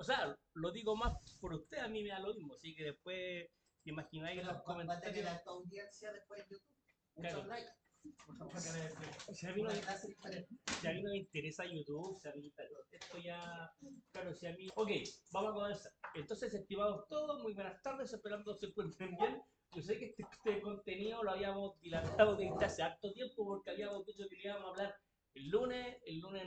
o sea, lo digo más por usted, a mí me da lo mismo, así que después te imagináis en los Pero va a tener comentarios. alta audiencia después en YouTube. Muchos Claro, likes. si a mí no Una me, clase diferente. si a mí no me interesa YouTube, si a mí, claro, esto ya, claro, si a mí... Ok, vamos a comenzar. Entonces, estimados todos, muy buenas tardes, esperando que se encuentren bien. Yo sé que este contenido lo habíamos dilatado desde hace harto tiempo porque habíamos dicho que le íbamos a hablar el lunes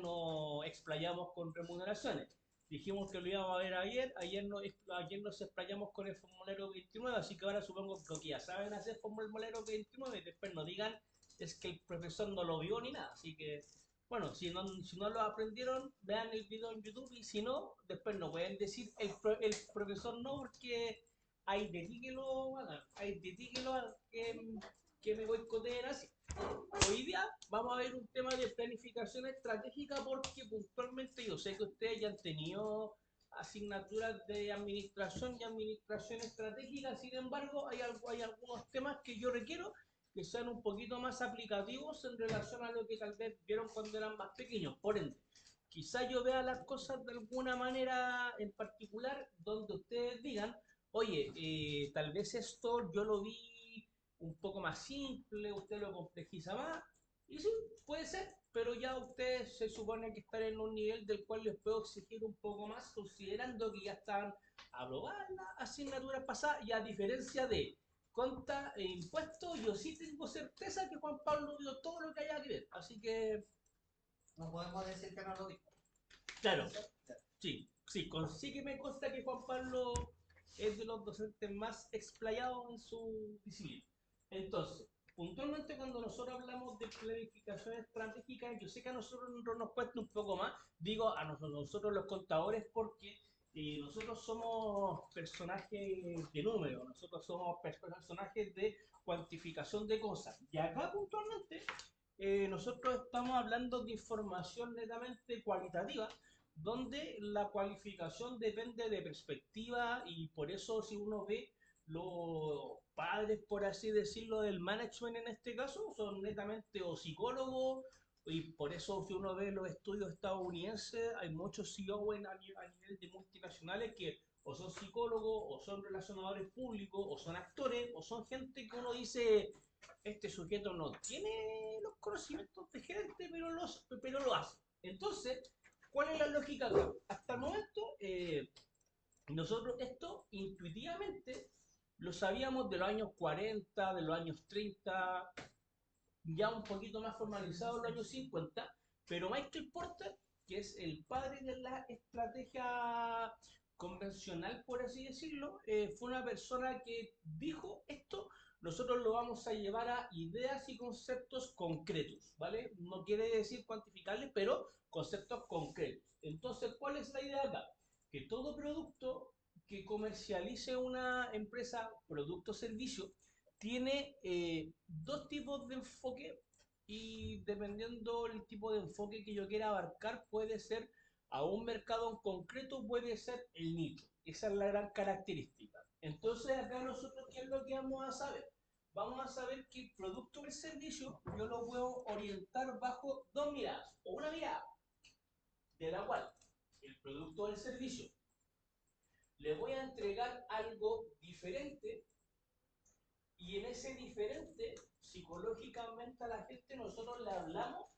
nos explayamos con remuneraciones. Dijimos que lo íbamos a ver ayer nos explayamos con el formulario 29, así que ahora supongo que ya saben hacer formulario 29, después no digan es que el profesor no lo vio ni nada, así que bueno, si no lo aprendieron, vean el video en YouTube y si no, después no pueden decir el profesor no porque hay de ti que lo hagan, hay de ti que me boicoteen así. Hoy día vamos a ver un tema de planificación estratégica porque puntualmente yo sé que ustedes ya han tenido asignaturas de administración y administración estratégica, sin embargo hay algunos temas que yo requiero que sean un poquito más aplicativos en relación a lo que tal vez vieron cuando eran más pequeños. Por ende, quizá yo vea las cosas de alguna manera en particular donde ustedes digan, oye, tal vez esto yo lo vi un poco más simple, usted lo complejiza más, y sí, puede ser, pero ya ustedes se supone que están en un nivel del cual les puedo exigir un poco más, considerando que ya están aprobadas las asignaturas pasadas, y a diferencia de conta e impuestos, yo sí tengo certeza que Juan Pablo vio todo lo que haya que ver. Así que, No podemos decir que no lo dijo. claro, ¿Puede ser? Ya. sí, sí, sí que me consta que Juan Pablo es de los docentes más explayados en su disciplina. Entonces, puntualmente cuando nosotros hablamos de planificación estratégica, yo sé que a nosotros nos cuesta un poco más, digo a nosotros los contadores porque nosotros somos personajes de números, nosotros somos personajes de cuantificación de cosas. Y acá puntualmente nosotros estamos hablando de información netamente cualitativa, donde la cualificación depende de perspectiva y por eso si uno ve los padres, por así decirlo, del management en este caso, son netamente o psicólogos y por eso si uno ve los estudios estadounidenses, hay muchos CEO a nivel de multinacionales que o son psicólogos, o son relacionadores públicos, o son actores, o son gente que uno dice, este sujeto no tiene los conocimientos de gerente, pero lo hace. Entonces, ¿cuál es la lógica acá? Hasta el momento, nosotros esto intuitivamente lo sabíamos de los años 40, de los años 30, ya un poquito más formalizado en los años 50, pero Michael Porter, que es el padre de la estrategia convencional, por así decirlo, fue una persona que dijo esto, nosotros lo vamos a llevar a ideas y conceptos concretos, ¿vale? No quiere decir cuantificables, pero conceptos concretos. Entonces, ¿cuál es la idea acá? Que todo producto que comercialice una empresa, producto o servicio, tiene dos tipos de enfoque y dependiendo del tipo de enfoque que yo quiera abarcar, puede ser a un mercado en concreto, puede ser el nicho. Esa es la gran característica. Entonces acá nosotros, ¿qué es lo que vamos a saber? Vamos a saber que el producto o el servicio yo lo puedo orientar bajo dos miradas, o una mirada, de la cual el producto o el servicio le voy a entregar algo diferente y en ese diferente, psicológicamente a la gente nosotros le hablamos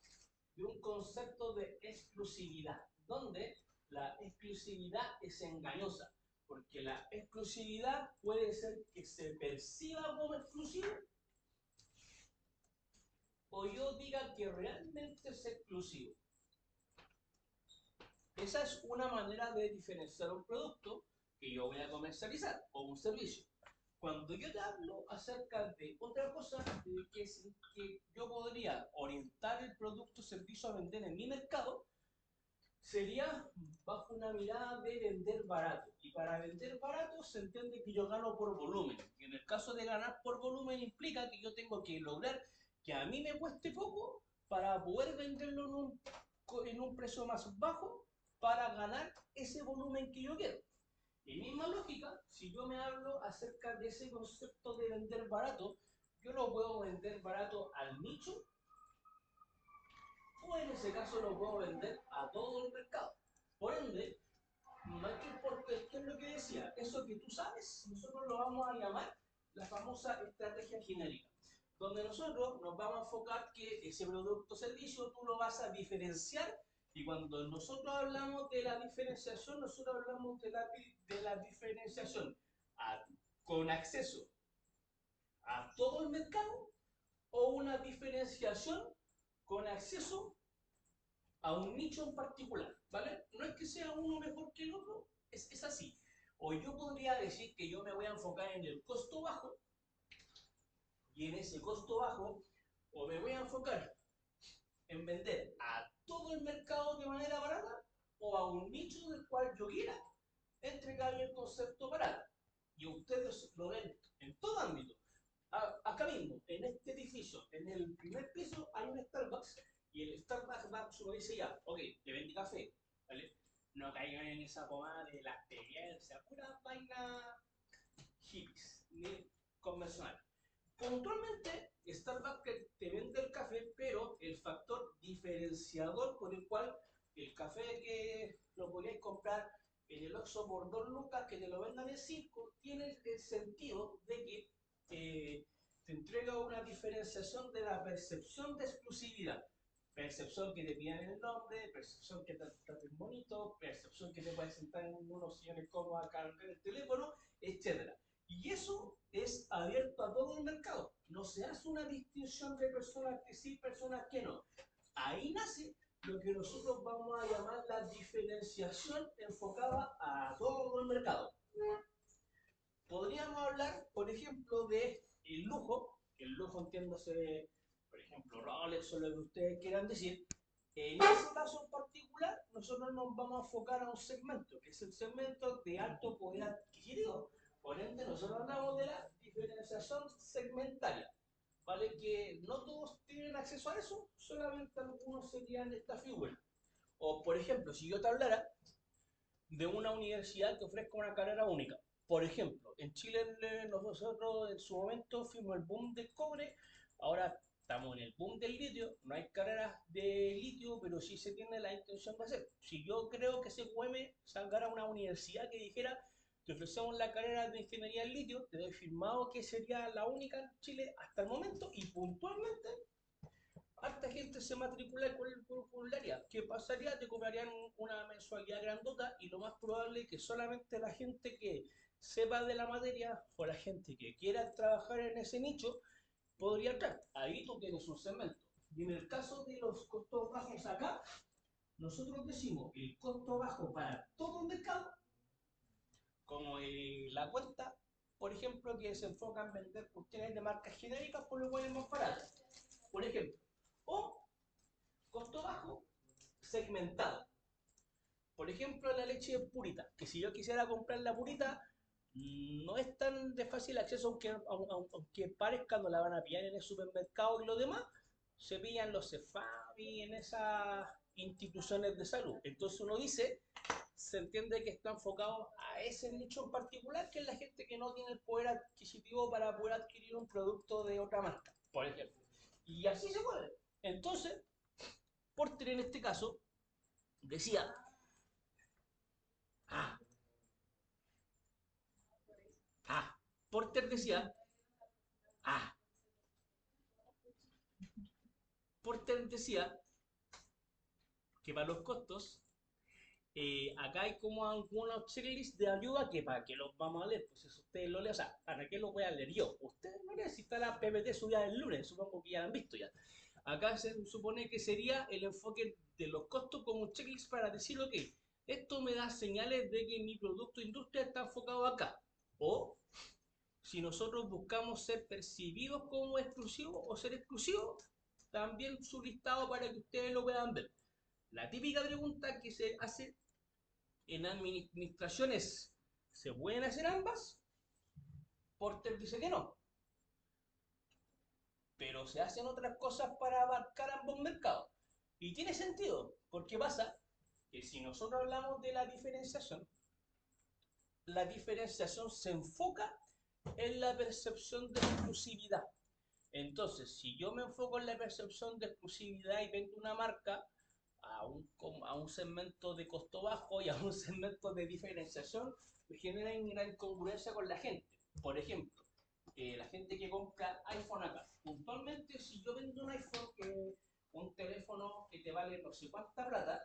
de un concepto de exclusividad, donde la exclusividad es engañosa, porque la exclusividad puede ser que se perciba como exclusivo o yo diga que realmente es exclusivo. Esa es una manera de diferenciar un producto que yo voy a comercializar o un servicio. Cuando yo te hablo acerca de otra cosa, que yo podría orientar el producto o servicio a vender en mi mercado, sería bajo una mirada de vender barato. Y para vender barato se entiende que yo gano por volumen. Y en el caso de ganar por volumen implica que yo tengo que lograr que a mí me cueste poco para poder venderlo en un precio más bajo para ganar ese volumen que yo quiero. Y misma lógica, si yo me hablo acerca de ese concepto de vender barato, yo lo puedo vender barato al nicho o en ese caso lo puedo vender a todo el mercado. Por ende, Michael decía, eso que tú sabes, nosotros lo vamos a llamar la famosa estrategia genérica, donde nosotros nos vamos a enfocar que ese producto o servicio tú lo vas a diferenciar, y cuando nosotros hablamos de la diferenciación, nosotros hablamos de la diferenciación con acceso a todo el mercado o una diferenciación con acceso a un nicho en particular, ¿vale? No es que sea uno mejor que el otro, es así. O yo podría decir que yo me voy a enfocar en el costo bajo, y en ese costo bajo, o me voy a enfocar en vender a todo el mercado de manera barata, o a un nicho del cual yo quiera entregarle el concepto barato. Y ustedes lo ven en todo ámbito. Acá mismo, en este edificio, en el primer piso, hay un Starbucks, y el Starbucks uno dice ya, ok, le vende café, ¿vale? No caigan en esa pomada de la experiencia, pura vaina hippies, ni convencional. Puntualmente, Starbucks te vende el café, pero el factor diferenciador por el cual el café que lo podríais comprar en el Oxxo por 2 lucas, que te lo vendan en 5, tiene el sentido de que te entrega una diferenciación de la percepción de exclusividad. Percepción que te pidan el nombre, percepción que te traten bonito, percepción que te puedes sentar en unos sillones cómodos a cargar el teléfono, etc. Y eso es abierto a todo el mercado. No se hace una distinción de personas que sí, personas que no. Ahí nace lo que nosotros vamos a llamar la diferenciación enfocada a todo el mercado. Podríamos hablar, por ejemplo, de el lujo, entiéndase, por ejemplo, Rolex o lo que ustedes quieran decir. En ese caso en particular, nosotros nos vamos a enfocar a un segmento, que es el segmento de alto poder adquisitivo. Por ende, nosotros hablamos de la diferenciación segmentaria, ¿vale? Que no todos tienen acceso a eso, solamente algunos serían esta figura. O, por ejemplo, si yo te hablara de una universidad que ofrezca una carrera única. Por ejemplo, en Chile nosotros en su momento fuimos el boom del cobre, ahora estamos en el boom del litio, no hay carreras de litio, pero sí se tiene la intención de hacer. Si yo creo que CQM salgara a una universidad que dijera, te ofrecemos la carrera de ingeniería en litio, te doy firmado que sería la única en Chile hasta el momento, y puntualmente harta gente se matricula con el curricularia. ¿Qué pasaría? Te cobrarían una mensualidad grandota, y lo más probable es que solamente la gente que sepa de la materia o la gente que quiera trabajar en ese nicho podría entrar. Ahí tú tienes un segmento. Y en el caso de los costos bajos acá, nosotros decimos el costo bajo para todo el mercado, como la cuenta, por ejemplo, que se enfoca en vender cuestiones de marcas genéricas por lo cual es más barato. Por ejemplo, o costo bajo segmentado. Por ejemplo, la leche purita, que si yo quisiera comprar la purita, no es tan de fácil acceso, aunque parezca, no la van a pillar en el supermercado, y lo demás se pillan los Cefavi en esas instituciones de salud. Entonces uno dice, se entiende que está enfocado a ese nicho en particular, que es la gente que no tiene el poder adquisitivo para poder adquirir un producto de otra marca, por ejemplo. Y así se puede. Entonces, Porter en este caso decía, ah, Porter decía, ah, Porter decía que para los costos, acá hay como algunos checklists de ayuda que para qué los vamos a leer, pues si ustedes lo leen, o sea, para qué lo voy a leer yo, ustedes no necesitan la PPT subida el lunes, supongo que ya la han visto ya. Acá se supone que sería el enfoque de los costos como un checklist para decir, ok, esto me da señales de que mi producto industria está enfocado acá. O si nosotros buscamos ser percibidos como exclusivos o ser exclusivos, también su listado para que ustedes lo puedan ver. La típica pregunta que se hace en administraciones, ¿se pueden hacer ambas? Porter dice que no, pero se hacen otras cosas para abarcar ambos mercados. Y tiene sentido, porque pasa que si nosotros hablamos de la diferenciación se enfoca en la percepción de exclusividad. Entonces, si yo me enfoco en la percepción de exclusividad y vendo una marca a un segmento de costo bajo y a un segmento de diferenciación, me genera una incongruencia con la gente. Por ejemplo, la gente que compra iPhone acá, puntualmente si yo vendo un iPhone, un teléfono que te vale no sé cuánta plata,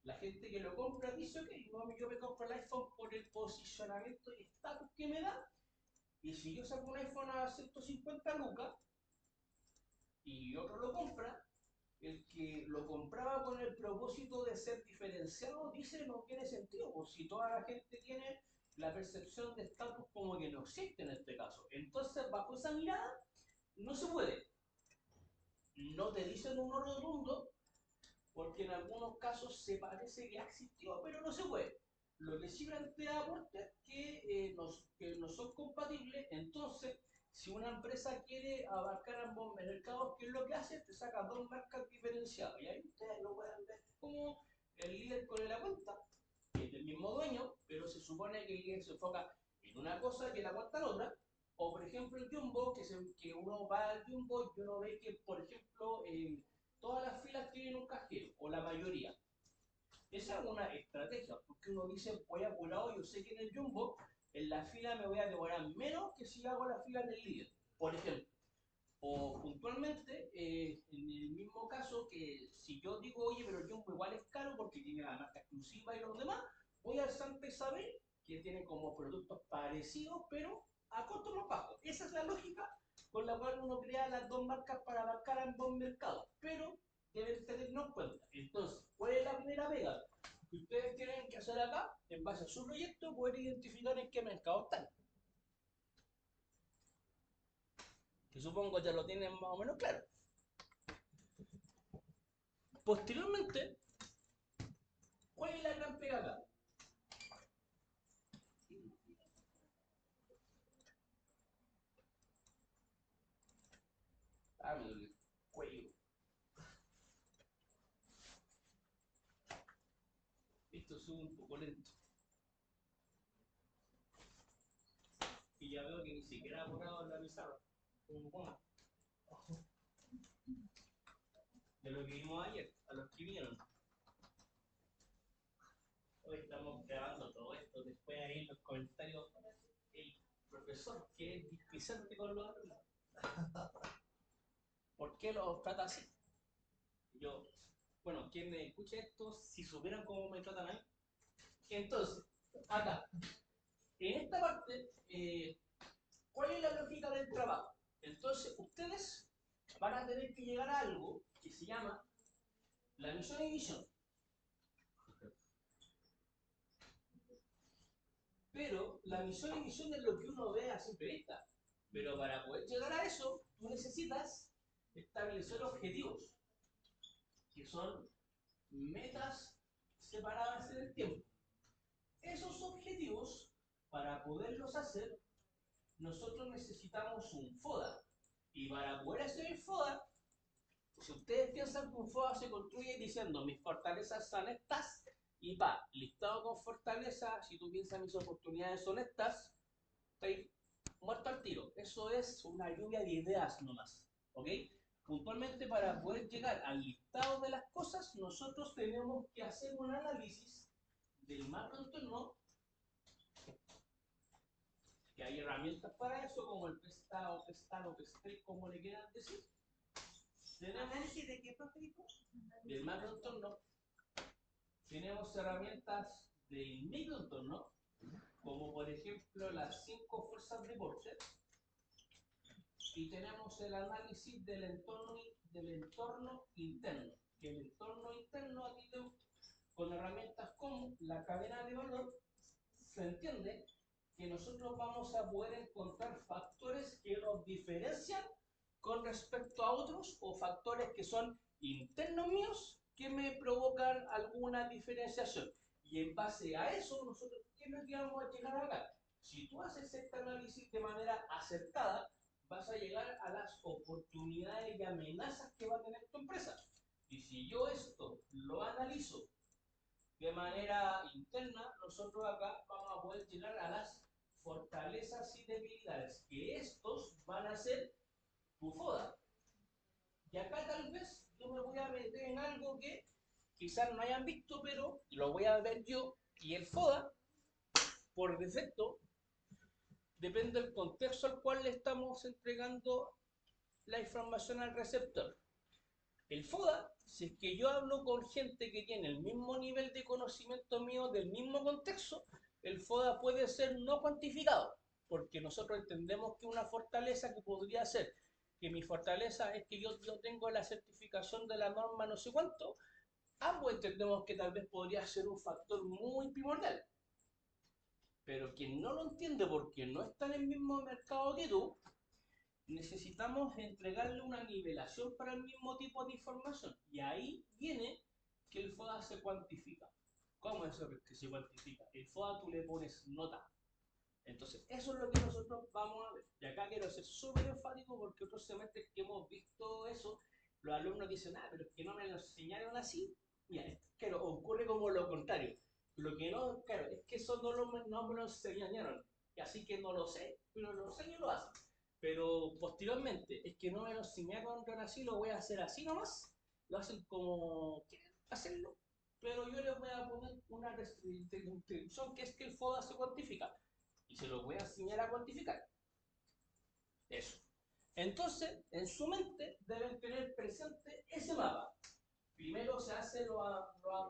la gente que lo compra dice, ok, no, yo me compro el iPhone por el posicionamiento y estatus que me da, y si yo saco un iPhone a 150 lucas y otro lo compra, el que lo compraba con el propósito de ser diferenciado dice no tiene sentido, pues si toda la gente tiene la percepción de estatus como que no existe en este caso. Entonces, bajo esa mirada, no se puede. No te dicen un oro rotundo, porque en algunos casos se parece que ha existido, pero no se puede. Lo que sí plantea aporte que no son compatibles, entonces, si una empresa quiere abarcar ambos mercados, ¿qué es lo que hace? Te saca dos marcas diferenciadas. Y ahí ustedes lo pueden ver como el líder con la cuenta, que es del mismo dueño, pero se supone que el líder se enfoca en una cosa que la cuenta en otra. O por ejemplo el Jumbo, que uno va al Jumbo y uno ve que, por ejemplo, todas las filas tienen un cajero, o la mayoría. Esa es una estrategia, porque uno dice, voy apurado, yo sé que en el Jumbo, en la fila me voy a demorar menos que si hago la fila en el líder, por ejemplo. O puntualmente, en el mismo caso, que si yo digo, oye, pero el Jumbo igual es caro porque tiene la marca exclusiva y los demás, voy al Santa Isabel, que tiene como productos parecidos, pero a costo más bajo. Esa es la lógica con la cual uno crea las dos marcas para abarcar ambos mercados, pero deben tenernos en cuenta. Entonces, ¿cuál es la primera pega que ustedes tienen que hacer acá? En base a su proyecto, poder identificar en qué mercado están. Que supongo ya lo tienen más o menos claro. Posteriormente, ¿cuál es la gran pega acá? Ah, me duele el cuello. Esto sube un poco lento. Y ya veo que ni siquiera ha borrado en la pizarra. Bueno, de lo que vimos ayer, a los que vieron. Hoy estamos grabando todo esto, después ahí en los comentarios, el profesor que es displicente con los alumnos. ¿Por qué los trata así? Yo, bueno, quien me escuche esto, si supieran cómo me tratan a mí. Entonces, acá, en esta parte, ¿cuál es la lógica del trabajo? Entonces, ustedes van a tener que llegar a algo que se llama la misión y visión. Pero la misión y visión es lo que uno ve a simple vista. Pero para poder llegar a eso, tú necesitas establecer objetivos, que son metas separadas en el tiempo. Esos objetivos, para poderlos hacer, nosotros necesitamos un FODA. Y para poder hacer el FODA, si ustedes piensan que un FODA se construye diciendo mis fortalezas son estas, y listado con fortaleza, si tú piensas mis oportunidades son estas, estoy muerto al tiro. Eso es una lluvia de ideas nomás, ¿ok? Puntualmente para poder llegar al listado de las cosas, nosotros tenemos que hacer un análisis del macro entorno, que hay herramientas para eso, como el PESTA, PESTRIC, como le quieran decir. ¿Análisis de qué propósito? Del macro entorno. Tenemos herramientas del microentorno, como por ejemplo las 5 fuerzas de Porter, y tenemos el análisis del entorno interno, que el entorno interno aquí con herramientas como la cadena de valor se entiende que nosotros vamos a poder encontrar factores que nos diferencian con respecto a otros o factores que son internos míos que me provocan alguna diferenciación. Y en base a eso, nosotros, ¿qué es lo que vamos a llegar acá? Si tú haces este análisis de manera acertada, vas a llegar a las oportunidades y amenazas que va a tener tu empresa. Y si yo esto lo analizo de manera interna, nosotros acá vamos a poder llegar a las fortalezas y debilidades, que estos van a ser tu FODA. Y acá tal vez yo me voy a meter en algo que quizás no hayan visto, pero lo voy a ver yo, y el FODA, por defecto, depende del contexto al cual le estamos entregando la información al receptor. El FODA, si es que yo hablo con gente que tiene el mismo nivel de conocimiento mío del mismo contexto, el FODA puede ser no cuantificado, porque nosotros entendemos que una fortaleza que podría ser, que mi fortaleza es que yo tengo la certificación de la norma no sé cuánto, ambos entendemos que tal vez podría ser un factor muy primordial. Pero quien no lo entiende porque no está en el mismo mercado que tú, necesitamos entregarle una nivelación para el mismo tipo de información. Y ahí viene que el FODA se cuantifica. ¿Cómo es eso que se cuantifica? El FODA tú le pones nota. Entonces, eso es lo que nosotros vamos a ver. Y acá quiero ser súper enfático porque otros semestres que hemos visto eso, los alumnos dicen, pero es que no me lo enseñaron así. Mira, claro, ocurre como lo contrario. Lo que no, claro, es que eso no me lo enseñaron. Y así que no lo sé, pero los años lo hacen. Pero posteriormente, es que no me lo enseñaron así, lo voy a hacer así nomás. Lo hacen como quieren hacerlo. Pero yo les voy a poner una restricción que es que el FODA se cuantifica y se lo voy a enseñar a cuantificar. Eso. Entonces, en su mente deben tener presente ese mapa. Primero se hace los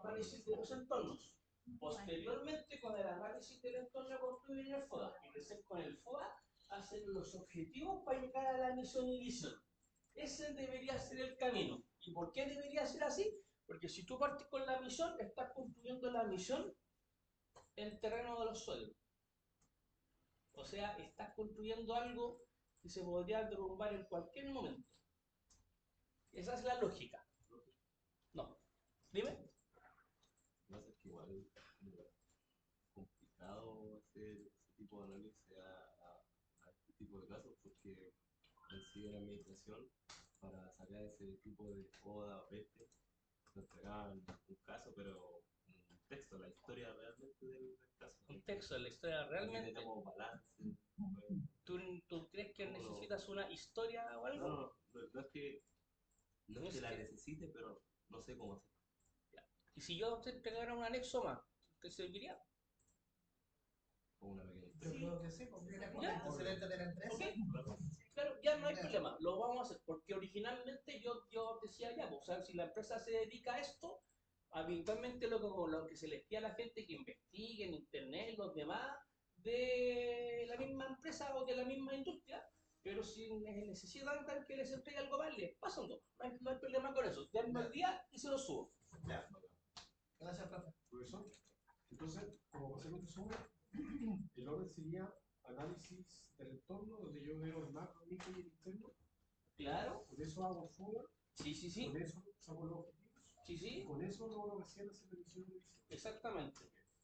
análisis de los entornos. Posteriormente, con el análisis del entorno, construyen el FODA. Y recién con el FODA hacen los objetivos para llegar a la misión y visión. Ese debería ser el camino. ¿Y por qué debería ser así? Porque si tú partes con la misión, estás construyendo la misión en terreno de los suelos. O sea, estás construyendo algo que se podría derrumbar en cualquier momento. Esa es la lógica. No. Dime. No sé, es que igual es complicado hacer ese tipo de análisis a este tipo de casos porque en sí en la administración, para sacar ese tipo de poda o peste, nos entregaban un caso, pero un texto, la historia realmente del caso. Un texto de la historia realmente. Tenemos balance. ¿Tú crees que necesitas una historia o algo? No es que, no es que la necesite, pero no sé cómo hacer. ¿Y si yo te entregara un anexo más, te serviría? Como una pequeña Yo historia. creo que sí, porque viene con el antecedente de la empresa. ¿Ok? Claro, ya no hay problema, lo vamos a hacer, porque originalmente yo decía ya, pues, o sea, si la empresa se dedica a esto, habitualmente lo que se les pide a la gente que investigue en internet, los demás, de la misma empresa o de la misma industria, pero si necesitan que les entregue algo más, les pasan dos, no hay problema con eso, denme el día y se lo subo. Ya. Gracias, profe. Profesor, entonces, como para hacer un resumen, el orden sería análisis del entorno, donde yo veo el macro, el micro y el interno. Claro, Con eso hago FODA, sí, con eso saco los objetivos, y sí, con eso logro recién hacer la misión de visión. exactamente.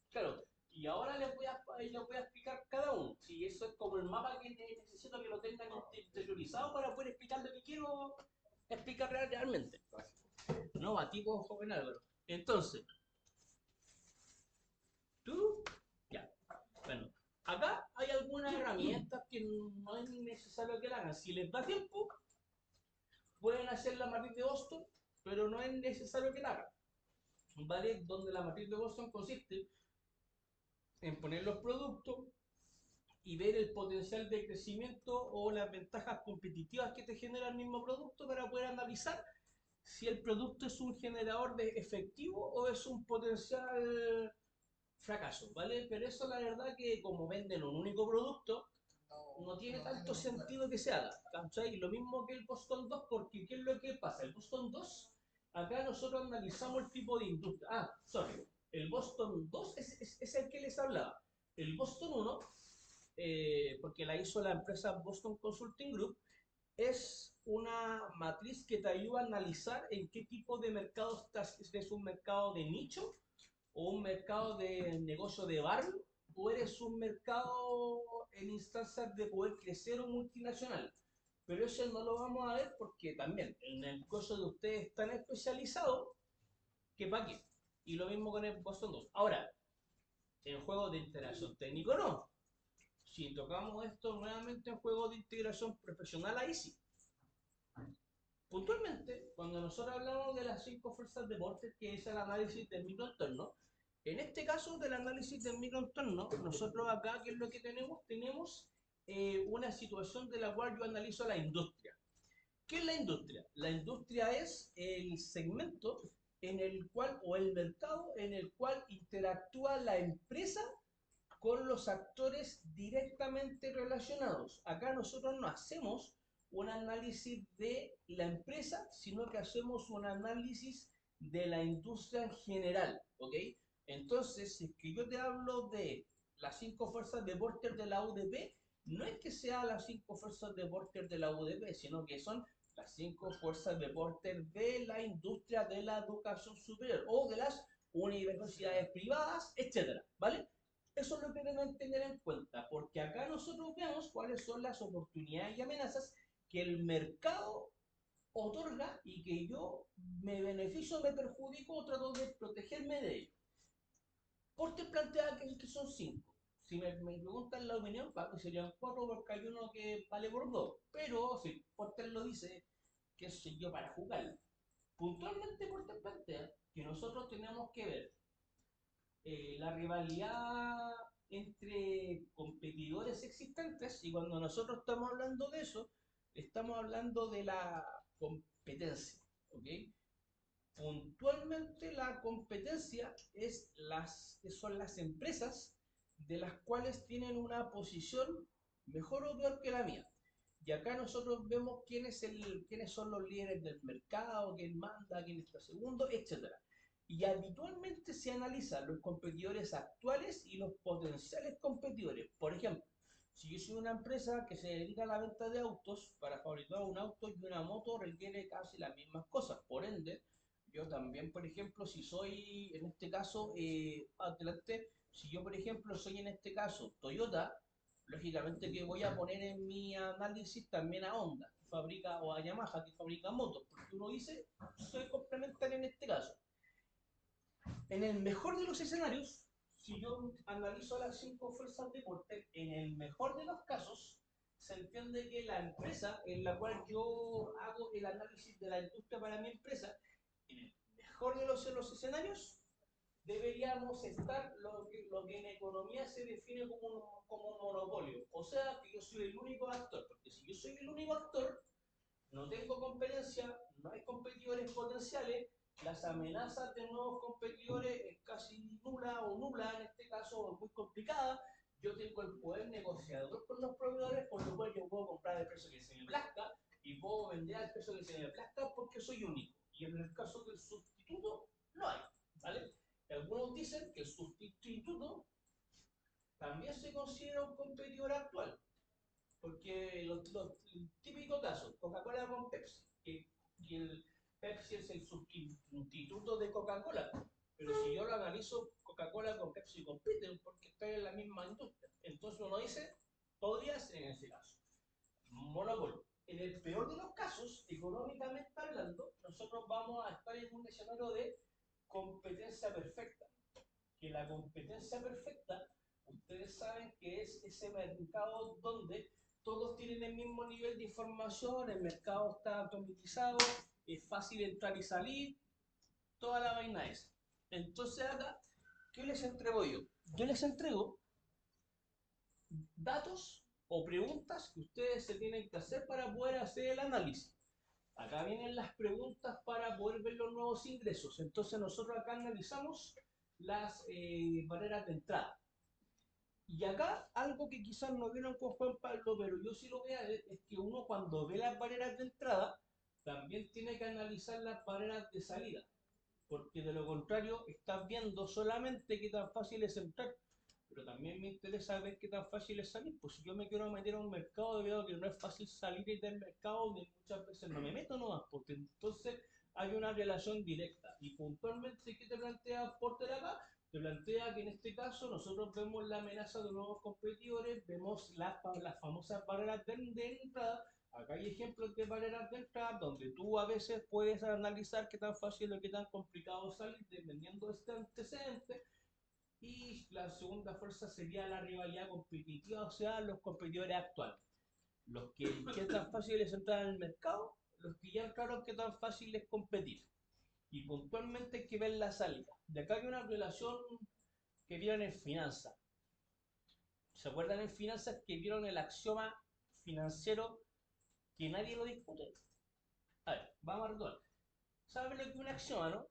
Claro, y ahora les voy a explicar cada uno. Si eso es como el mapa que necesito que lo tengan interiorizado para poder explicar lo que quiero explicar realmente. Gracias. No, a ti, pues, joven Álvaro. Entonces, tú, ya. Bueno, acá hay algunas herramientas que no es necesario que la hagan. Si les da tiempo, pueden hacer la matriz de Boston, pero no es necesario que la hagan. ¿Vale? Donde la matriz de Boston consiste en poner los productos y ver el potencial de crecimiento o las ventajas competitivas que te genera el mismo producto para poder analizar si el producto es un generador de efectivo o es un potencial fracaso, ¿vale? Pero eso la verdad que como venden un único producto, no tiene tanto sentido que se haga, ¿cachai? Lo mismo que el Boston 2, porque ¿qué es lo que pasa? El Boston 2, acá nosotros analizamos el tipo de industria. Sorry, el Boston 2 es el que les hablaba. El Boston 1, porque la hizo la empresa Boston Consulting Group, es una matriz que te ayuda a analizar en qué tipo de mercado estás, si es un mercado de nicho o un mercado de negocio de barrio o eres un mercado en instancias de poder crecer o multinacional. Pero eso no lo vamos a ver porque también en el caso de ustedes están especializados que para qué. Y lo mismo con el Boston 2. Ahora, en juegos de integración técnico no. Si tocamos esto nuevamente en juegos de integración profesional, ahí sí. Puntualmente, cuando nosotros hablamos de las 5 fuerzas de Porter, que es el análisis del microentorno, en este caso del análisis del microentorno, nosotros acá, ¿qué es lo que tenemos? Tenemos una situación de la cual yo analizo la industria. ¿Qué es la industria? La industria es el segmento en el cual, o el mercado en el cual interactúa la empresa con los actores directamente relacionados. Acá nosotros no hacemos un análisis de la empresa, sino que hacemos un análisis de la industria en general, ¿ok? Entonces, si es que yo te hablo de las 5 fuerzas de Porter de la UDP, no es que sean las 5 fuerzas de Porter de la UDP, sino que son las 5 fuerzas de Porter de la industria de la educación superior o de las universidades privadas, etcétera, ¿vale? Eso es lo que deben tener en cuenta, porque acá nosotros vemos cuáles son las oportunidades y amenazas que el mercado otorga y que yo me beneficio, me perjudico o trato de protegerme de ello. Porter plantea que son 5. Si me preguntan la opinión, para que serían 4 porque hay uno que vale por 2. Pero si Porter lo dice, qué sé yo, para jugar. Puntualmente Porter plantea que nosotros tenemos que ver la rivalidad entre competidores existentes, y cuando nosotros estamos hablando de eso, estamos hablando de la competencia, ¿ok? Puntualmente la competencia son las empresas de las cuales tienen una posición mejor o peor que la mía. Y acá nosotros vemos quiénes son los líderes del mercado, quién manda, quién está segundo, etc. Y habitualmente se analizan los competidores actuales y los potenciales competidores. Por ejemplo, si yo soy una empresa que se dedica a la venta de autos, para fabricar un auto y una moto requiere casi las mismas cosas. Por ende, yo también, por ejemplo, si soy, en este caso, adelante, si yo, por ejemplo, soy en este caso Toyota, lógicamente que voy a poner en mi análisis también a Honda, que fabrica, o a Yamaha, que fabrica motos, porque uno dice, soy complementario en este caso. En el mejor de los escenarios, si yo analizo las 5 fuerzas de Porter, en el mejor de los casos, se entiende que la empresa en la cual yo hago el análisis de la industria para mi empresa, en el mejor de los escenarios, deberíamos estar lo que en economía se define como un monopolio. O sea, que yo soy el único actor, porque si yo soy el único actor, no tengo competencia, no hay competidores potenciales, las amenazas de nuevos competidores es casi nula o nula, en este caso muy complicada. Yo tengo el poder negociador con los proveedores, por lo cual yo puedo comprar el precio que se me plazca y puedo vender al precio que se me plazca porque soy único. Y en el caso del sustituto, no hay, ¿vale? Algunos dicen que el sustituto también se considera un competidor actual, porque los típicos casos, Coca-Cola con Pepsi, que el Pepsi es el sustituto de Coca-Cola, pero si yo lo analizo, Coca-Cola con Pepsi compiten porque están en la misma industria. Entonces uno dice, podría ser en ese caso. Monopolio. En el peor de los casos, económicamente hablando, nosotros vamos a estar en un escenario de competencia perfecta. Que la competencia perfecta, ustedes saben que es ese mercado donde todos tienen el mismo nivel de información, el mercado está automatizado, es fácil entrar y salir, toda la vaina esa. Entonces acá, ¿qué les entrego yo? Yo les entrego datos o preguntas que ustedes se tienen que hacer para poder hacer el análisis. Acá vienen las preguntas para poder ver los nuevos ingresos. Entonces nosotros acá analizamos las barreras de entrada. Y acá algo que quizás no vieron con Juan Pablo, pero yo sí lo veo, es que uno cuando ve las barreras de entrada, también tiene que analizar las barreras de salida. Porque de lo contrario, estás viendo solamente qué tan fácil es entrar, pero también me interesa ver qué tan fácil es salir. Pues si yo me quiero meter a un mercado, veo que no es fácil salir del mercado, donde muchas veces no me meto nomás, porque entonces hay una relación directa. Y puntualmente, ¿qué te plantea Porter acá? Te plantea que en este caso nosotros vemos la amenaza de nuevos competidores, vemos las famosas barreras de entrada. Acá hay ejemplos de barreras de entrada donde tú a veces puedes analizar qué tan fácil o qué tan complicado salir dependiendo de este antecedente. Y la segunda fuerza sería la rivalidad competitiva, o sea, los competidores actuales. Qué tan fácil es entrar en el mercado, los que ya entraron que tan fácil es competir. Y puntualmente hay que ver la salida. De acá hay una relación que vieron en finanzas. ¿Se acuerdan en finanzas que vieron el axioma financiero que nadie lo discute? A ver, vamos a retomar. ¿Saben lo que es un axioma, no?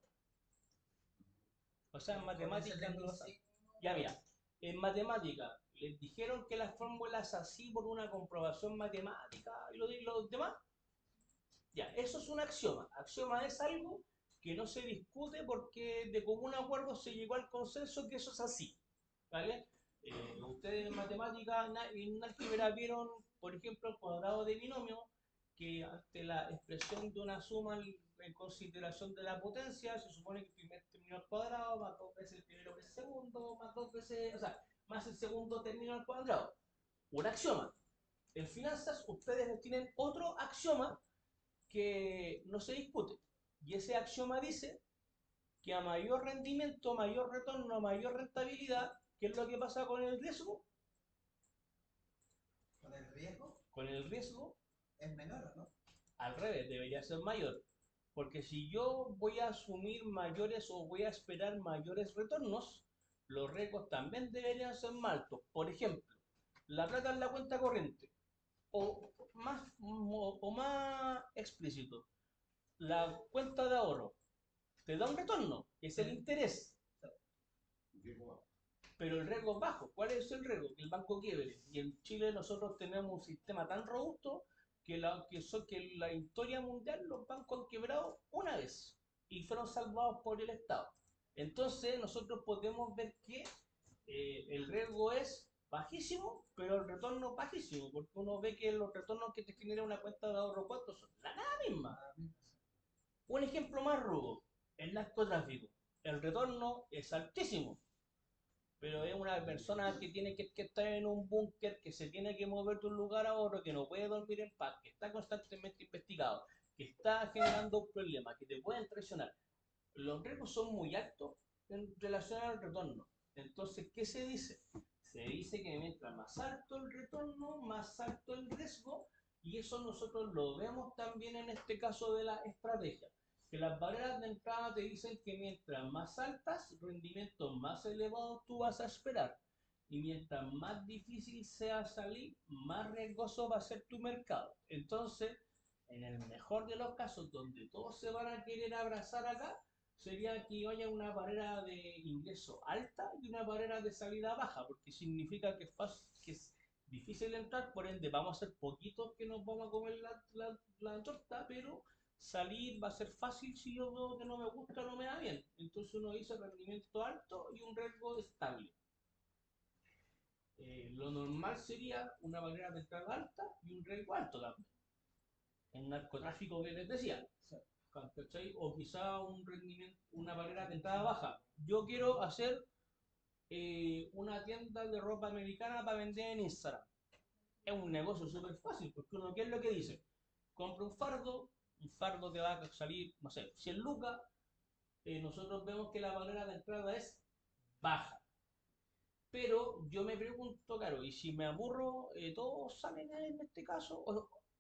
O sea, en matemáticas no lo saben. Ya mira, en matemática les dijeron que las fórmulas así por una comprobación matemática y lo demás. Ya, eso es un axioma. Axioma es algo que no se discute porque de común acuerdo se llegó al consenso que eso es así. ¿Vale? Ustedes en matemática, en álgebra vieron, por ejemplo, el cuadrado de binomio, que ante la expresión de una suma en consideración de la potencia, se supone que el primer término al cuadrado más dos veces el primero que el segundo, más dos veces, o sea, más el segundo término al cuadrado. Un axioma. En finanzas ustedes tienen otro axioma que no se discute. Y ese axioma dice que a mayor rendimiento, mayor retorno, mayor rentabilidad, ¿qué es lo que pasa con el riesgo? Con el riesgo Con el riesgo, es menor, ¿o no? al revés, debería ser mayor. Porque si yo voy a asumir mayores o voy a esperar mayores retornos, los riesgos también deberían ser más altos. Por ejemplo, la plata en la cuenta corriente. O más explícito, la cuenta de ahorro te da un retorno, que es el interés, pero el riesgo es bajo. ¿Cuál es el riesgo? Que el banco quiebre. Y en Chile nosotros tenemos un sistema tan robusto que que la historia mundial los bancos han quebrado una vez y fueron salvados por el Estado. Entonces nosotros podemos ver que el riesgo es bajísimo, pero el retorno es bajísimo, porque uno ve que los retornos que te genera una cuenta de ahorro, ¿cuántos son? La nada misma. Un ejemplo más rudo, el narcotráfico. El retorno es altísimo, pero es una persona que tiene que estar en un búnker, que se tiene que mover de un lugar a otro, que no puede dormir en paz, que está constantemente investigado, que está generando problemas, que te pueden traicionar. Los riesgos son muy altos en relación al retorno. Entonces, ¿qué se dice? Se dice que mientras más alto el retorno, más alto el riesgo, y eso nosotros lo vemos también en este caso de la estrategia, que las barreras de entrada te dicen que mientras más altas, rendimientos más elevados tú vas a esperar, y mientras más difícil sea salir, más riesgoso va a ser tu mercado. Entonces, en el mejor de los casos, donde todos se van a querer abrazar acá, sería que haya una barrera de ingreso alta y una barrera de salida baja, porque significa que es difícil entrar, por ende vamos a ser poquitos que nos vamos a comer la torta, pero salir va a ser fácil si yo veo que no me gusta, no me da bien. Entonces uno dice rendimiento alto y un riesgo estable. Lo normal sería una barrera de entrada alta y un riesgo alto también. En narcotráfico que les decía, ¿cachai? O quizá un rendimiento, una barrera de entrada baja. Yo quiero hacer una tienda de ropa americana para vender en Instagram. Es un negocio súper fácil, porque uno, ¿qué es lo que dice? Compra un fardo te va a salir, no sé, 100 lucas, nosotros vemos que la barrera de entrada es baja. Pero yo me pregunto, claro, y si me aburro, todos salen en este caso,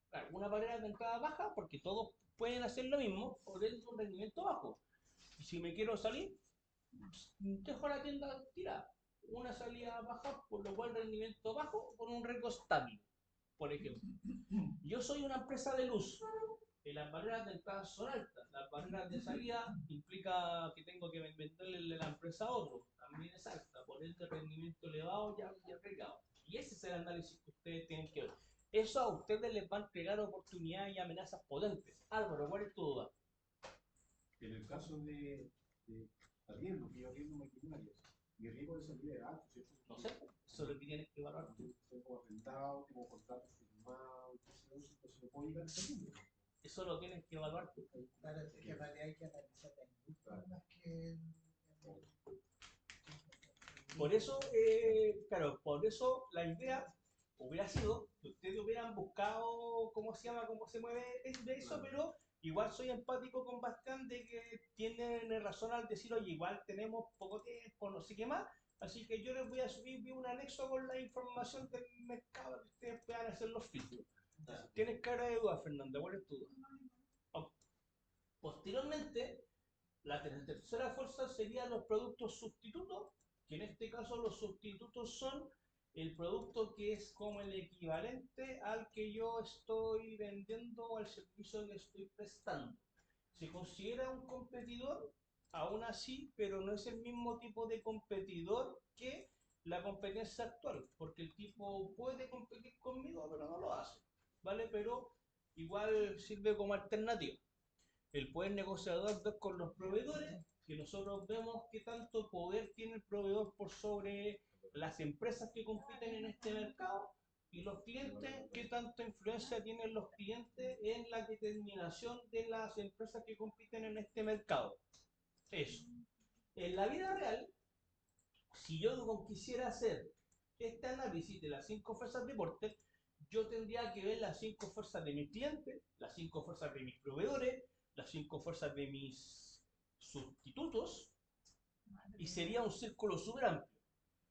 claro, una barrera de entrada baja, porque todos pueden hacer lo mismo, por ende un rendimiento bajo. Y si me quiero salir, dejo la tienda tirada. Una salida baja, por lo cual rendimiento bajo, con un riesgo estable, por ejemplo. Yo soy una empresa de luz. Las barreras de entrada son altas. Las barreras de salida implica que tengo que venderle la empresa a otro. También es alta. Por ende, rendimiento elevado ya arriesgado. Y ese es el análisis que ustedes tienen que ver. Eso a ustedes les va a entregar oportunidades y amenazas potentes. Álvaro, ¿cuál es tu duda? En el caso de arriendo, que yo arriendo maquinarias, mi riesgo de salida es alto, ¿cierto? No sé, eso es lo que tienes que evaluar. Tengo arrendado, tengo contratos firmados, entonces no puedo llegar a ese número. Eso lo tienes que evaluar tú. Claro, es que en realidad hay que analizar la industria más que Por eso, claro, por eso la idea hubiera sido que ustedes hubieran buscado cómo se llama, cómo se mueve de eso, pero igual soy empático con Bastián de que tienen razón al decir, oye, igual tenemos poco tiempo, no sé qué más, así que yo les voy a subir un anexo con la información del mercado que ustedes puedan hacer los filtros. Tienes cara de duda, Fernanda, ¿cuál es tu duda? Posteriormente, la tercera fuerza serían los productos sustitutos, que en este caso los sustitutos son el producto que es como el equivalente al que yo estoy vendiendo o al servicio que estoy prestando. Se considera un competidor, aún así, pero no es el mismo tipo de competidor que la competencia actual, porque el tipo puede competir conmigo, pero no lo hace, ¿vale? Pero igual sirve como alternativa. El poder negociador con los proveedores, que nosotros vemos qué tanto poder tiene el proveedor por sobre las empresas que compiten en este mercado, y los clientes, qué tanta influencia tienen los clientes en la determinación de las empresas que compiten en este mercado. Eso. En la vida real, si yo quisiera hacer este análisis de las 5 fuerzas de Porter, yo tendría que ver las 5 fuerzas de mis clientes, las 5 fuerzas de mis proveedores, las 5 fuerzas de mis sustitutos, y sería un círculo súper amplio.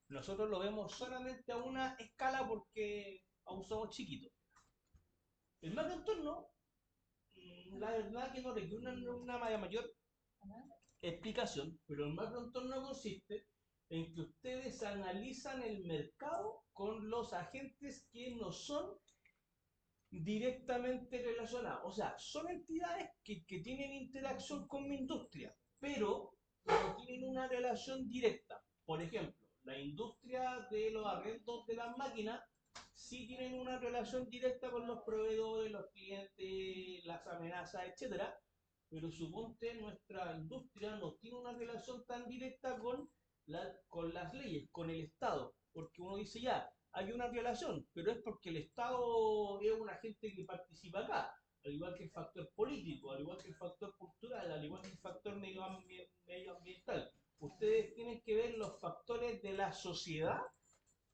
Nosotros lo vemos solamente a una escala porque aún somos chiquitos. El macroentorno, la verdad que no requiere una mayor explicación, pero el macroentorno consiste en que ustedes analizan el mercado con los agentes que no son directamente relacionados. O sea, son entidades que tienen interacción con mi industria, pero no tienen una relación directa. Por ejemplo, la industria de los arrendos de las máquinas sí tienen una relación directa con los proveedores, los clientes, las amenazas, etcétera, pero suponte nuestra industria no tiene una relación tan directa con las leyes, con el Estado, porque uno dice ya, hay una relación, pero es porque el Estado es un agente que participa acá, al igual que el factor político, al igual que el factor cultural, al igual que el factor medioambiental. Ustedes tienen que ver los factores de la sociedad,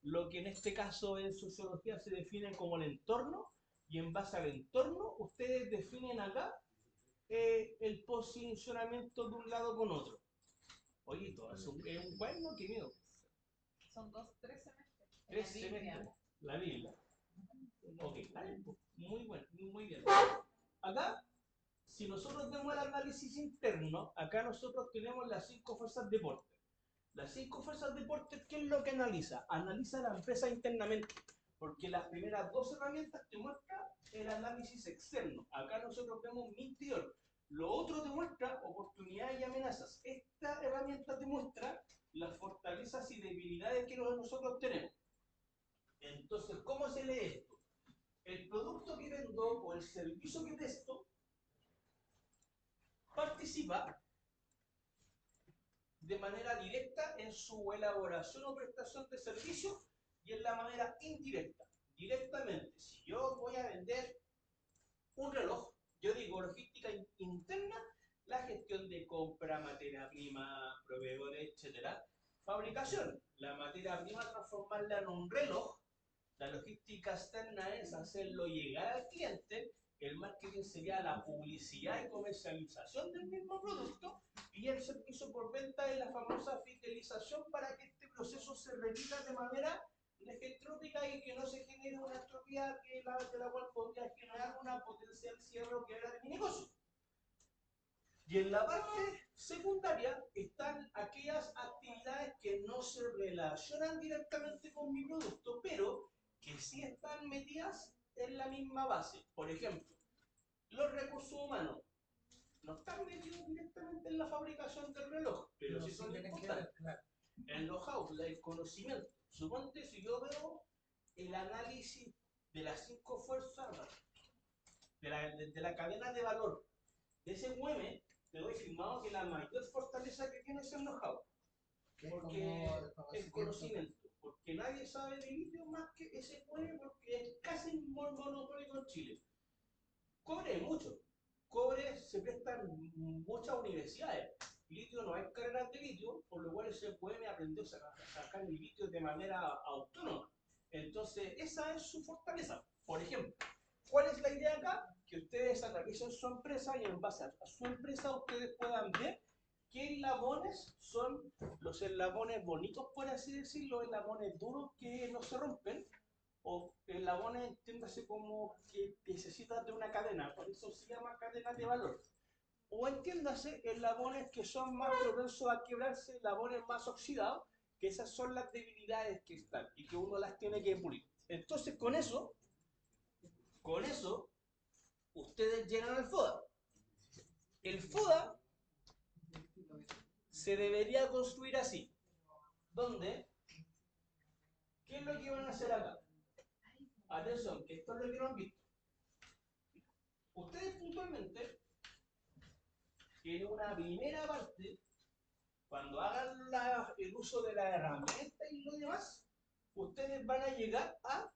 lo que en este caso en sociología se define como el entorno, y en base al entorno ustedes definen acá el posicionamiento de un lado con otro. Oye, todo es un cuaderno, qué miedo. Son 3 semestres. En 3 la Biblia. semestres. La Biblia. Ok, muy bueno, muy bien. Acá, si nosotros vemos el análisis interno, acá nosotros tenemos las 5 fuerzas de Porter. Las 5 fuerzas de Porter, ¿qué es lo que analiza? Analiza la empresa internamente, porque las primeras 2 herramientas te muestran el análisis externo. Acá nosotros vemos mi interior. Lo otro te muestra oportunidades y amenazas. Esta herramienta te muestra las fortalezas y debilidades que nosotros tenemos. Entonces, ¿cómo se lee esto? El producto que vendo o el servicio que presto participa de manera directa en su elaboración o prestación de servicios y en la manera indirecta. Directamente, si yo voy a vender un reloj, yo digo logística interna, la gestión de compra, materia prima, proveedores, etcétera. Fabricación, la materia prima transformarla en un reloj. La logística externa es hacerlo llegar al cliente. El marketing sería la publicidad y comercialización del mismo producto, y el servicio por venta es la famosa fidelización para que este proceso se repita de manera entrópica y que no se genere una entropía de la cual podría generar una potencial cierre o quiebra de mi negocio. Y en la parte secundaria están aquellas actividades que no se relacionan directamente con mi producto, pero que sí están metidas en la misma base. Por ejemplo, los recursos humanos no están metidos directamente en la fabricación del reloj, pero sí son importantes. Claro. El know-how, el conocimiento. Suponte si yo veo el análisis de las 5 fuerzas de la cadena de valor de ese mueve, te doy firmado que la mayor fortaleza que tiene es el know-how. Porque el conocimiento, porque nadie sabe de litio más que ese mueve, porque es casi un monopólico en Chile. Cobre mucho. Cobre se presta en muchas universidades. Litio no hay carreras de litio, por lo cual ese puede aprender a sacar el litio de manera autónoma. Entonces, esa es su fortaleza. Por ejemplo, ¿cuál es la idea acá? Que ustedes analicen su empresa y en base a su empresa ustedes puedan ver qué eslabones son los eslabones bonitos, por así decirlo, eslabones duros que no se rompen, o eslabones, entiéndase como que necesitas de una cadena, por eso se llama cadena de valor. o entiéndase, eslabones que son más propensos a quebrarse, eslabones más oxidados, que esas son las debilidades que están y que uno las tiene que pulir. Entonces, con eso, ustedes llenan el FODA. El FODA se debería construir así, donde, ¿qué es lo que van a hacer acá? Atención, que esto es lo que no han visto. Ustedes puntualmente tienen una primera parte, cuando hagan el uso de la herramienta y lo demás, ustedes van a llegar a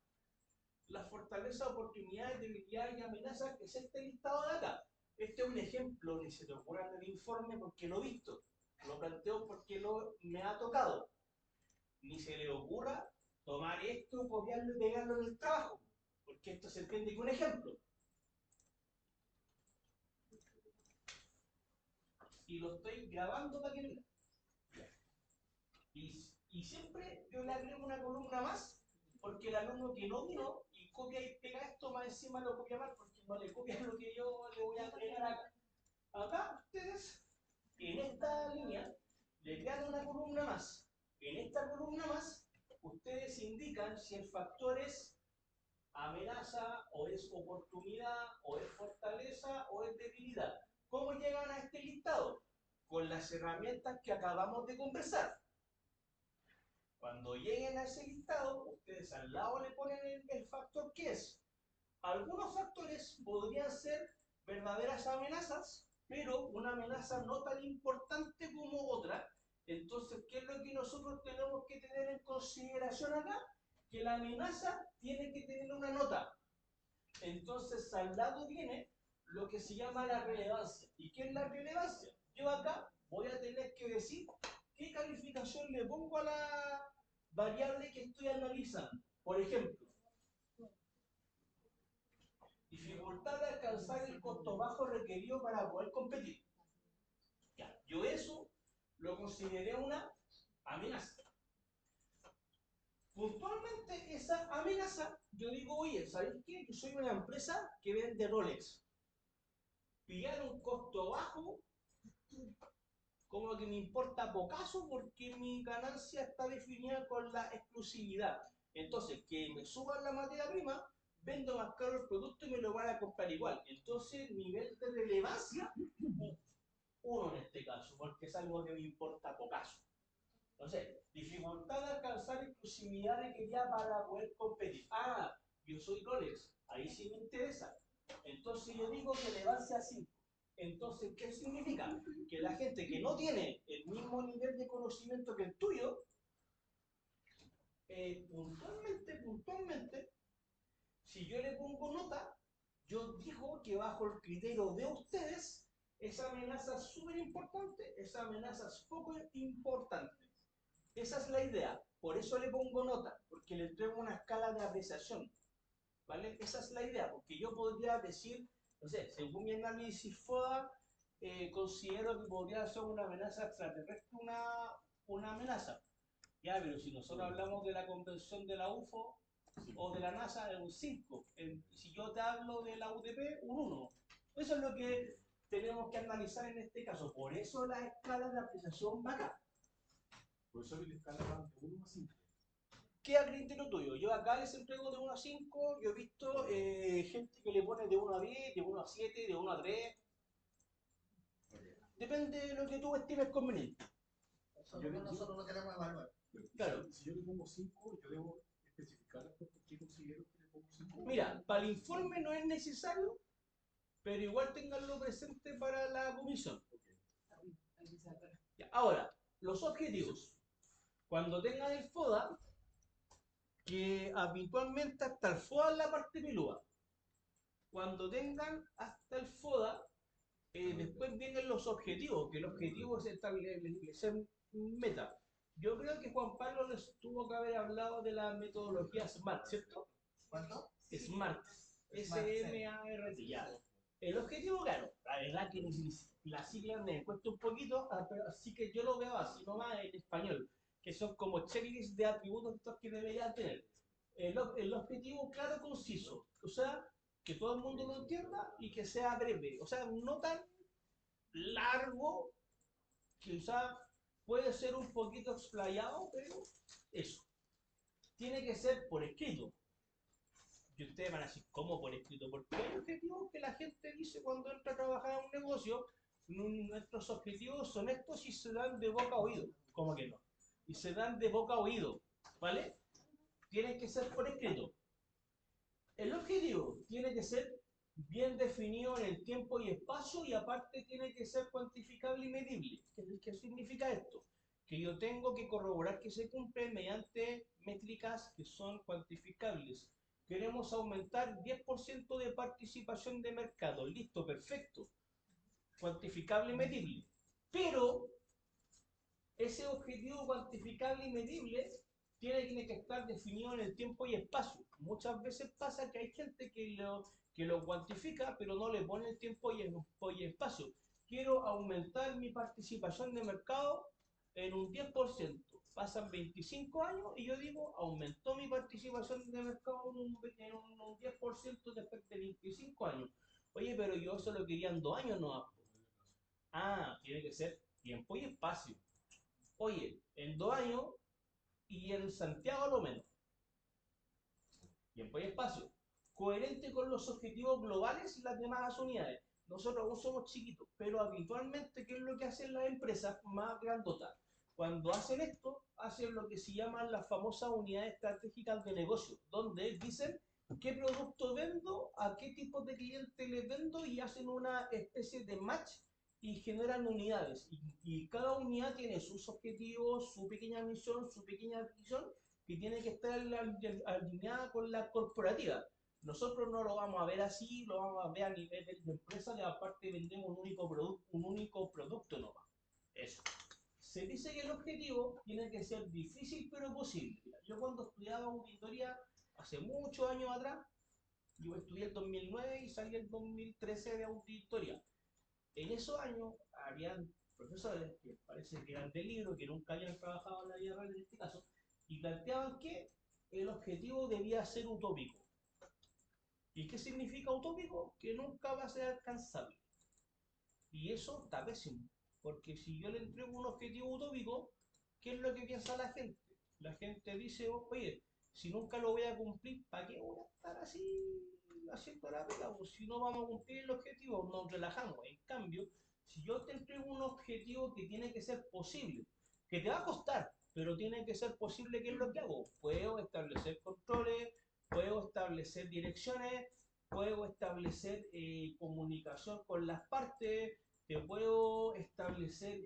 las fortalezas, oportunidades, debilidades y amenazas, que es este listado de acá. Este es un ejemplo, ni se te ocurra en el informe porque lo he visto, lo planteo porque me ha tocado. Ni se le ocurra tomar esto, copiarlo y pegarlo en el trabajo, porque esto se entiende como un ejemplo. Y lo estoy grabando para que vean. Y siempre yo le agrego una columna más, porque el alumno que no vino y copia y pega esto, más encima lo copia mal, porque no le copia lo que yo le voy a agregar acá. Acá ustedes, en esta línea, le crean una columna más. En esta columna más, ustedes indican si el factor es amenaza, o es oportunidad, o es fortaleza, o es debilidad. ¿Cómo llegan a este listado? Con las herramientas que acabamos de conversar. Cuando lleguen a ese listado, ustedes al lado le ponen el factor que es. Algunos factores podrían ser verdaderas amenazas, pero una amenaza no tan importante como otra. Entonces, ¿qué es lo que nosotros tenemos que tener en consideración acá? Que la amenaza tiene que tener una nota. Entonces, al lado viene lo que se llama la relevancia. ¿Y qué es la relevancia? Yo acá voy a tener que decir qué calificación le pongo a la variable que estoy analizando. Por ejemplo, dificultad de alcanzar el costo bajo requerido para poder competir. Ya, yo eso lo consideré una amenaza. Puntualmente esa amenaza, yo digo, oye, ¿sabéis qué? Yo soy una empresa que vende Rolex. Pillar un costo bajo, como que me importa pocaso, porque mi ganancia está definida con la exclusividad. Entonces, que me suban la materia prima, vendo más caro el producto y me lo van a comprar igual. Entonces, nivel de relevancia, uno en este caso, porque es algo que me importa pocaso. Entonces, dificultad de alcanzar exclusividad requerida para poder competir. Ah, yo soy Rolex, ahí sí me interesa. Entonces yo digo que relevancia a 5. Entonces, ¿qué significa? Que la gente que no tiene el mismo nivel de conocimiento que el tuyo, puntualmente, si yo le pongo nota, yo digo que bajo el criterio de ustedes, esa amenaza es súper importante, esa amenaza es poco importante. Esa es la idea. Por eso le pongo nota, porque le entrego una escala de apreciación. ¿Vale? Esa es la idea, porque yo podría decir, no sé, según mi análisis FODA, considero que podría ser una amenaza extraterrestre una amenaza. Ya, pero si nosotros hablamos de la convención de la UFO o de la NASA, es un 5. Si yo te hablo de la UDP, un 1. Eso es lo que tenemos que analizar en este caso. Por eso la escala de apreciación va acá. Por eso la escala va de 1 a 5. ¿Qué al criterio tuyo? Yo acá les entrego de 1 a 5, yo he visto gente que le pone de 1 a 10, de 1 a 7, de 1 a 3. Depende de lo que tú estimes conveniente. Nosotros no queremos evaluar. Claro. Si yo le pongo 5, yo debo especificar las cosas que considero que le pongo 5. Mira, para el informe no es necesario, pero igual tenganlo presente para la comisión. Ya, ahora, los objetivos. Cuando tengan el FODA, que habitualmente hasta el FODA es la parte pelúa. Cuando tengan hasta el FODA, después vienen los objetivos, que el objetivo es establecer meta. Yo creo que Juan Pablo les tuvo que haber hablado de la metodología SMART, ¿cierto? ¿Cuánto? SMART. S-M-A-R-T. Ya. El objetivo, claro, la verdad que la sigla me cuesta un poquito, así que yo lo veo así nomás en español, que son como checklists de atributos que deberían tener. El objetivo claro, conciso, o sea, que todo el mundo lo entienda y que sea breve, o sea, no tan largo, quizá puede ser un poquito explayado, pero eso. Tiene que ser por escrito. Y ustedes van a decir, ¿cómo por escrito? Porque hay objetivos que la gente dice cuando entra a trabajar en un negocio. Nuestros objetivos son estos y se dan de boca a oído. ¿Cómo que no? Y se dan de boca a oído, ¿vale? Tiene que ser por escrito. El objetivo tiene que ser bien definido en el tiempo y espacio y aparte tiene que ser cuantificable y medible. ¿Qué significa esto? Que yo tengo que corroborar que se cumple mediante métricas que son cuantificables. Queremos aumentar 10% de participación de mercado. Listo, perfecto. Cuantificable y medible. Pero ese objetivo cuantificable y medible tiene que estar definido en el tiempo y espacio. Muchas veces pasa que hay gente que lo cuantifica, pero no le pone el tiempo y espacio. Quiero aumentar mi participación de mercado en un 10%. Pasan 25 años y yo digo, aumentó mi participación de mercado en un 10% después de 25 años. Oye, pero yo eso lo quería en 2 años, no. Ah, tiene que ser tiempo y espacio. Oye, en 2 años y en Santiago lo menos. Tiempo y espacio. Coherente con los objetivos globales y las demás unidades. Nosotros aún somos chiquitos, pero habitualmente, ¿qué es lo que hacen las empresas más grandotas? Cuando hacen esto, hacen lo que se llaman las famosas unidades estratégicas de negocio, donde dicen qué producto vendo, a qué tipo de cliente les vendo y hacen una especie de match y generan unidades. Y cada unidad tiene sus objetivos, su pequeña misión, su pequeña visión, que tiene que estar alineada con la corporativa. Nosotros no lo vamos a ver así, lo vamos a ver a nivel de empresa, que aparte vendemos un único producto nomás. Eso. Se dice que el objetivo tiene que ser difícil pero posible. Yo cuando estudiaba auditoría, hace muchos años atrás, yo estudié el 2009 y salí el 2013 de auditoría. En esos años habían profesores que parece que eran del libro, que nunca habían trabajado en la vida real en este caso, y planteaban que el objetivo debía ser utópico. ¿Y qué significa utópico? Que nunca va a ser alcanzable. Y eso está pésimo, porque si yo le entrego un objetivo utópico, ¿qué es lo que piensa la gente? La gente dice, oye, si nunca lo voy a cumplir, ¿para qué voy a estar así haciendo la pega? Pues si no vamos a cumplir el objetivo, nos relajamos. En cambio, si yo te entrego un objetivo que tiene que ser posible, que te va a costar, pero tiene que ser posible, ¿qué es lo que hago? Puedo establecer controles, puedo establecer direcciones, puedo establecer comunicación con las partes, te puedo establecer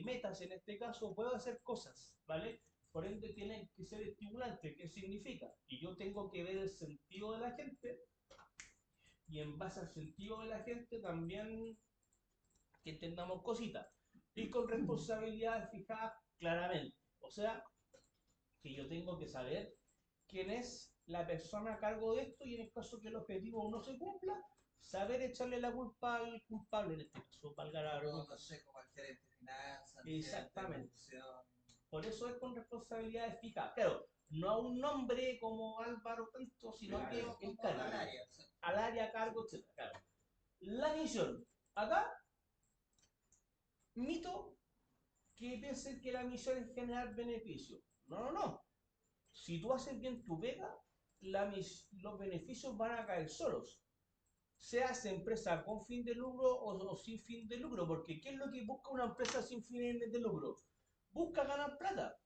metas en este caso, puedo hacer cosas, ¿vale? Por ende tiene que ser estimulante. ¿Qué significa? Que yo tengo que ver el sentido de la gente y en base al sentido de la gente también que entendamos cositas y con responsabilidades fijadas claramente. O sea, que yo tengo que saber quién es la persona a cargo de esto y en el caso que el objetivo no se cumpla, saber echarle la culpa al culpable en este caso, valga la redundancia. No sé, como el gerente de finanzas, Exactamente. gerente de producción. Por eso es con responsabilidades fijas. Claro, no a un nombre como Álvaro tanto, sino que el cargo. Al área, o sea, Al área, cargo, etc. Claro. La misión. Acá, mito que piensen que la misión es generar beneficios. No, no, no. Si tú haces bien tu pega, los beneficios van a caer solos. Seas empresa con fin de lucro o sin fin de lucro, porque ¿qué es lo que busca una empresa sin fines de lucro? Busca ganar plata.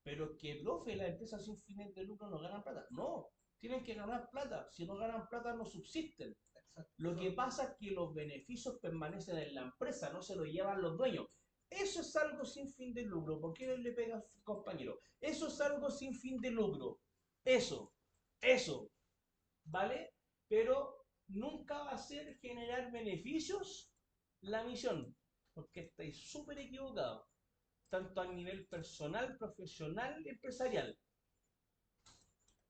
Pero que, profe, las empresas sin fines de lucro no ganan plata. No, tienen que ganar plata. Si no ganan plata, no subsisten. Lo que pasa es que los beneficios permanecen en la empresa, no se los llevan los dueños. Eso es algo sin fin de lucro. ¿Por qué no le pega a su compañero? Eso es algo sin fin de lucro. Eso, ¿vale? Pero nunca va a ser generar beneficios la misión, porque estáis súper equivocados, tanto a nivel personal, profesional, empresarial.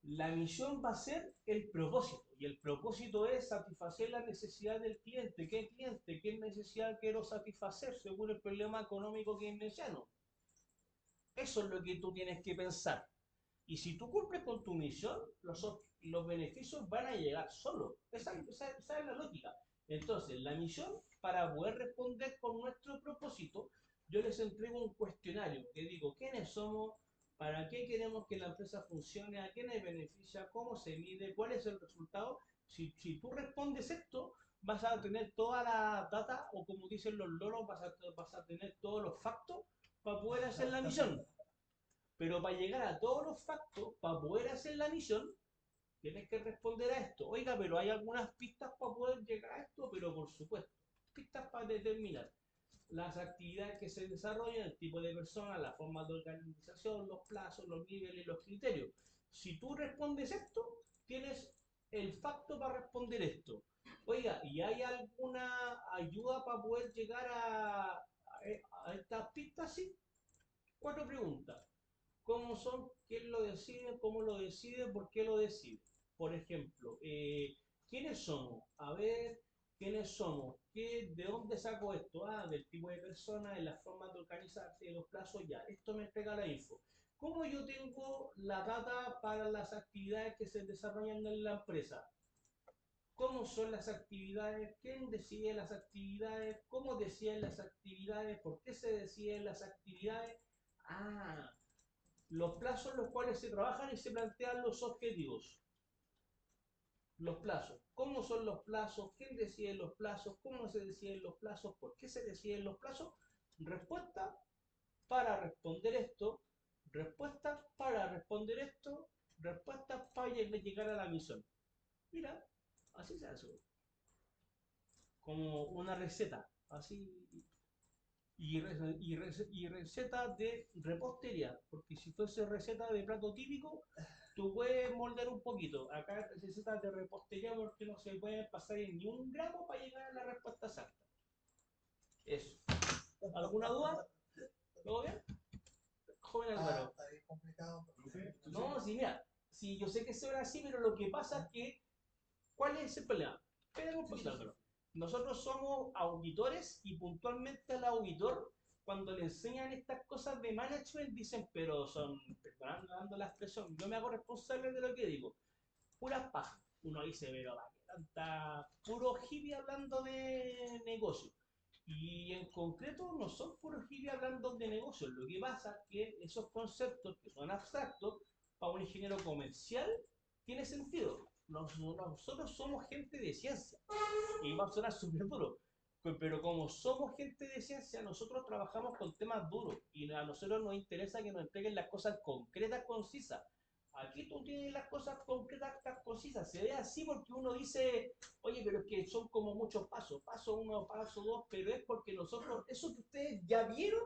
La misión va a ser el propósito, y el propósito es satisfacer la necesidad del cliente. ¿Qué cliente? ¿Qué necesidad quiero satisfacer según el problema económico keynesiano? Eso es lo que tú tienes que pensar. Y si tú cumples con tu misión, los beneficios van a llegar solos. Esa es la lógica. Entonces, la misión para poder responder con nuestro propósito, yo les entrego un cuestionario. Les digo, ¿quiénes somos? ¿Para qué queremos que la empresa funcione? ¿A quién le beneficia? ¿Cómo se mide? ¿Cuál es el resultado? Si tú respondes esto, vas a tener toda la data, o como dicen los lolos, vas a tener todos los factos para poder hacer la misión. Pero para llegar a todos los factos, para poder hacer la misión, tienes que responder a esto. Oiga, pero hay algunas pistas para poder llegar a esto, pero por supuesto, pistas para determinar las actividades que se desarrollan, el tipo de persona, la forma de organización, los plazos, los niveles, los criterios. Si tú respondes esto, tienes el facto para responder esto. Oiga, ¿y hay alguna ayuda para poder llegar a estas pistas? Sí. 4 preguntas. ¿Cómo son? ¿Quién lo decide? ¿Cómo lo decide? ¿Por qué lo decide? Por ejemplo, ¿quiénes somos? A ver, ¿quiénes somos? ¿De dónde saco esto? Ah, del tipo de persona, de las formas de organizarse, de los plazos, ya. Esto me entrega la info. ¿Cómo yo tengo la data para las actividades que se desarrollan en la empresa? ¿Cómo son las actividades? ¿Quién decide las actividades? ¿Cómo deciden las actividades? ¿Por qué se deciden las actividades? Ah, los plazos en los cuales se trabajan y se plantean los objetivos. Los plazos. ¿Cómo son los plazos? ¿Quién decide los plazos? ¿Cómo se deciden los plazos? ¿Por qué se deciden los plazos? Respuesta para responder esto. Respuesta para responder esto. Respuesta para llegar a la misión. Mira, así se hace. Como una receta. Así. Y receta de repostería, porque si fuese receta de plato típico, tú puedes moldear un poquito. Acá es receta de repostería porque no se puede pasar en ni un gramo para llegar a la respuesta exacta. Eso. ¿Alguna duda? ¿Todo bien? Joven Álvaro. Está bien complicado. No, sí, mira, sí, yo sé que eso era así, pero lo que pasa es que, ¿cuál es el problema? Espérame un poquito, Álvaro. Nosotros somos auditores y puntualmente al auditor, cuando le enseñan estas cosas de management, dicen, pero son, perdonando la expresión, yo me hago responsable de lo que digo. Puras pajas. Uno dice, pero va, que tanta puro hippie hablando de negocio. Y en concreto no son puros hippie hablando de negocios. Lo que pasa es que esos conceptos que son abstractos, para un ingeniero comercial, tiene sentido. Nosotros somos gente de ciencia y va a sonar súper duro. Pero como somos gente de ciencia, nosotros trabajamos con temas duros y a nosotros nos interesa que nos entreguen las cosas concretas, concisas. Aquí tú tienes las cosas concretas, concisas. Se ve así porque uno dice, oye, pero es que son como muchos pasos. Paso uno, paso dos, pero es porque nosotros, eso que ustedes ya vieron,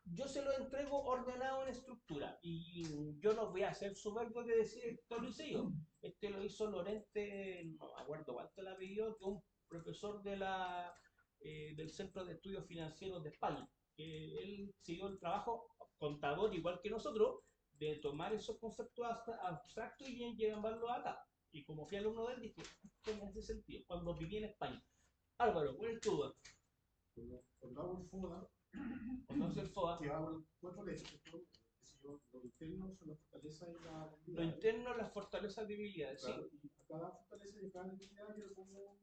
yo se lo entrego ordenado en estructura. Y yo no voy a hacer soberbio de decir esto lo hice yo. Este lo hizo Lorente, no me acuerdo cuánto la pidió, que un profesor del Centro de Estudios Financieros de España. Que él siguió el trabajo, contador igual que nosotros, de tomar esos conceptos abstractos y bien llevarlos acá. Y como fui alumno de él, dije, esto me hace sentido, cuando viví en España. Álvaro, ¿cuál es tu duda? Cuando hago el FODA, Cuando el FOA, que hago 4 leyes, ¿no? Lo interno son la fortaleza y la lo debilidad. interno, las fortalezas, debilidades, Claro, ¿sí? y a cada fortaleza y a cada debilidad yo le pongo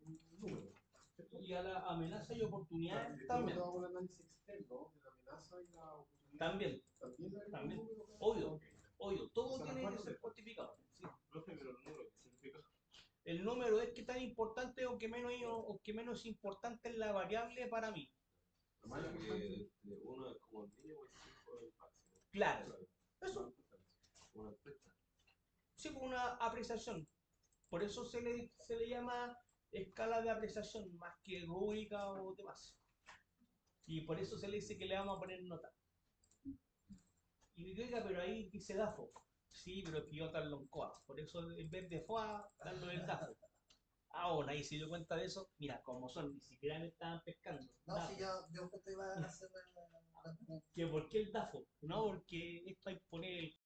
un número. ¿Cierto? Y a la amenaza y Claro, oportunidades y después también. cuando hago el análisis externo de la amenaza y la oportunidad, También, también le agrego también. un número. Obvio, Ok. obvio, todo O sea, tiene que ¿cuánto ser te- cuantificado. Sí. Profe, pero el número, ¿qué significa? El número es que tan importante o que menos importante es la variable para mí. O sea, que uno es como el mínimo y 5 es el máximo. Claro. Eso, Una encuesta. sí, con una apreciación. Por eso se le llama escala de apreciación, más que rúbrica o demás. Y por eso se le dice que le vamos a poner nota. Y digo, oiga, pero ahí dice DAFO. Sí, pero es que yo darlo en COA. Por eso en vez de FOA, darlo en DAFO. Ah, o nadie se dio cuenta de eso. Mira, como son, ni siquiera me estaban pescando. No, DAFO. si yo justo iba a hacer la ¿Que por qué el DAFO? No, porque es para imponer el